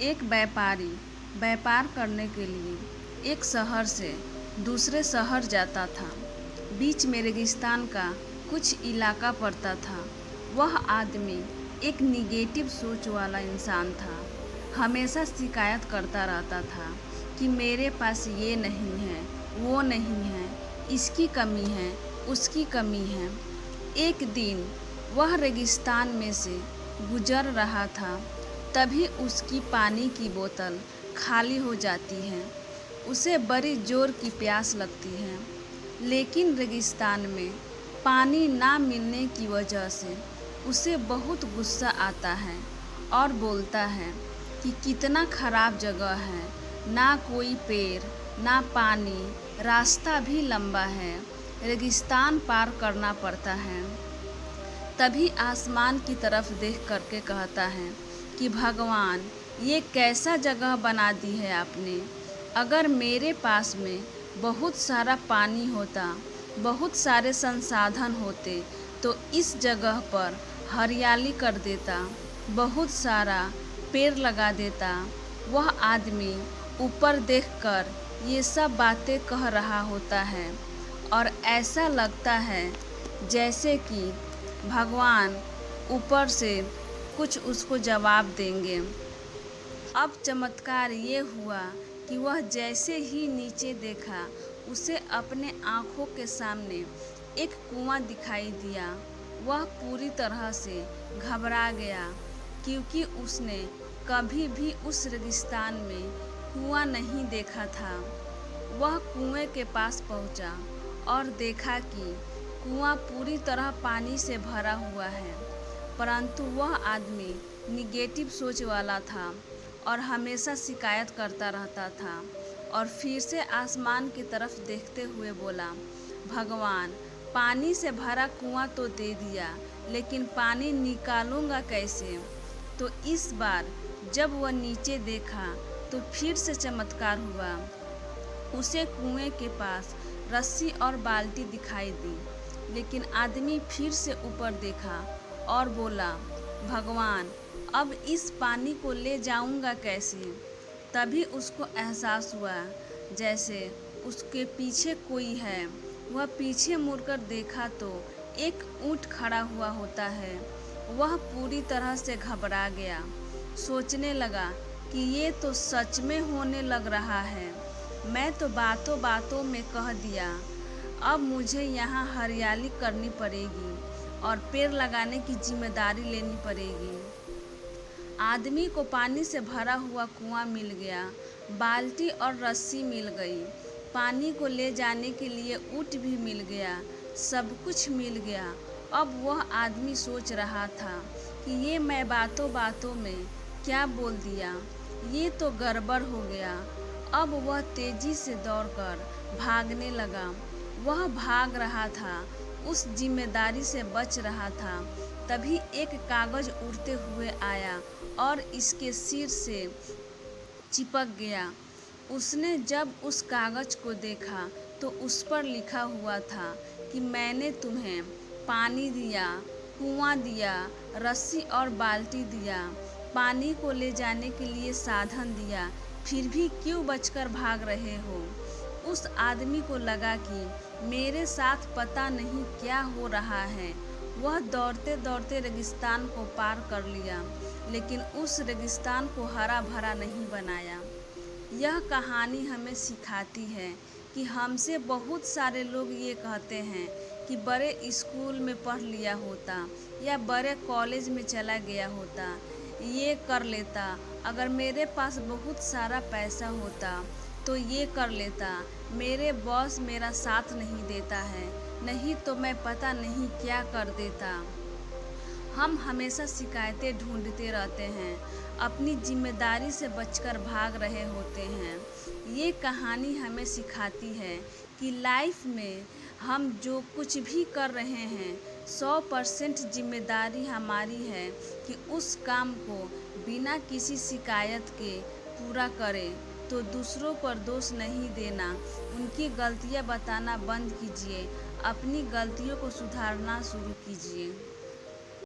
एक व्यापारी व्यापार करने के लिए एक शहर से दूसरे शहर जाता था। बीच में रेगिस्तान का कुछ इलाका पड़ता था। वह आदमी एक निगेटिव सोच वाला इंसान था। हमेशा शिकायत करता रहता था कि मेरे पास ये नहीं है, वो नहीं है, इसकी कमी है, उसकी कमी है। एक दिन वह रेगिस्तान में से गुजर रहा था, तभी उसकी पानी की बोतल खाली हो जाती है। उसे बड़ी ज़ोर की प्यास लगती है, लेकिन रेगिस्तान में पानी ना मिलने की वजह से उसे बहुत गुस्सा आता है और बोलता है कि कितना ख़राब जगह है, ना कोई पेड़, ना पानी, रास्ता भी लंबा है, रेगिस्तान पार करना पड़ता है। तभी आसमान की तरफ देख करके कहता है कि भगवान, ये कैसा जगह बना दी है आपने। अगर मेरे पास में बहुत सारा पानी होता, बहुत सारे संसाधन होते, तो इस जगह पर हरियाली कर देता, बहुत सारा पेड़ लगा देता। वह आदमी ऊपर देखकर ये सब बातें कह रहा होता है और ऐसा लगता है जैसे कि भगवान ऊपर से कुछ उसको जवाब देंगे। अब चमत्कार ये हुआ कि वह जैसे ही नीचे देखा, उसे अपने आँखों के सामने एक कुआं दिखाई दिया। वह पूरी तरह से घबरा गया, क्योंकि उसने कभी भी उस रेगिस्तान में कुआं नहीं देखा था। वह कुएं के पास पहुंचा और देखा कि कुआं पूरी तरह पानी से भरा हुआ है, परंतु वह आदमी निगेटिव सोच वाला था और हमेशा शिकायत करता रहता था। और फिर से आसमान की तरफ देखते हुए बोला, भगवान, पानी से भरा कुआं तो दे दिया, लेकिन पानी निकालूंगा कैसे। तो इस बार जब वह नीचे देखा तो फिर से चमत्कार हुआ। उसे कुएं के पास रस्सी और बाल्टी दिखाई दी, लेकिन आदमी फिर से ऊपर देखा और बोला, भगवान, अब इस पानी को ले जाऊंगा कैसे। तभी उसको एहसास हुआ जैसे उसके पीछे कोई है। वह पीछे मुड़कर देखा तो एक ऊंट खड़ा हुआ होता है। वह पूरी तरह से घबरा गया, सोचने लगा कि ये तो सच में होने लग रहा है। मैं तो बातों बातों में कह दिया, अब मुझे यहाँ हरियाली करनी पड़ेगी और पेड़ लगाने की जिम्मेदारी लेनी पड़ेगी। आदमी को पानी से भरा हुआ कुआं मिल गया, बाल्टी और रस्सी मिल गई, पानी को ले जाने के लिए ऊंट भी मिल गया, सब कुछ मिल गया। अब वह आदमी सोच रहा था कि ये मैं बातों बातों में क्या बोल दिया, ये तो गड़बड़ हो गया। अब वह तेजी से दौड़कर भागने लगा। वह भाग रहा था, उस जिम्मेदारी से बच रहा था। तभी एक कागज़ उड़ते हुए आया और इसके सिर से चिपक गया। उसने जब उस कागज़ को देखा तो उस पर लिखा हुआ था कि मैंने तुम्हें पानी दिया, कुआं दिया, रस्सी और बाल्टी दिया, पानी को ले जाने के लिए साधन दिया, फिर भी क्यों बचकर भाग रहे हो। उस आदमी को लगा कि मेरे साथ पता नहीं क्या हो रहा है। वह दौड़ते दौड़ते रेगिस्तान को पार कर लिया, लेकिन उस रेगिस्तान को हरा भरा नहीं बनाया। यह कहानी हमें सिखाती है कि हमसे बहुत सारे लोग ये कहते हैं कि बड़े स्कूल में पढ़ लिया होता या बड़े कॉलेज में चला गया होता, ये कर लेता, अगर मेरे पास बहुत सारा पैसा होता तो ये कर लेता, मेरे बॉस मेरा साथ नहीं देता है, नहीं तो मैं पता नहीं क्या कर देता। हम हमेशा शिकायतें ढूंढते रहते हैं, अपनी जिम्मेदारी से बचकर भाग रहे होते हैं। ये कहानी हमें सिखाती है कि लाइफ में हम जो कुछ भी कर रहे हैं, 100% जिम्मेदारी हमारी है कि उस काम को बिना किसी शिकायत के पूरा करें। तो दूसरों पर दोष नहीं देना, उनकी गलतियां बताना बंद कीजिए, अपनी गलतियों को सुधारना शुरू कीजिए।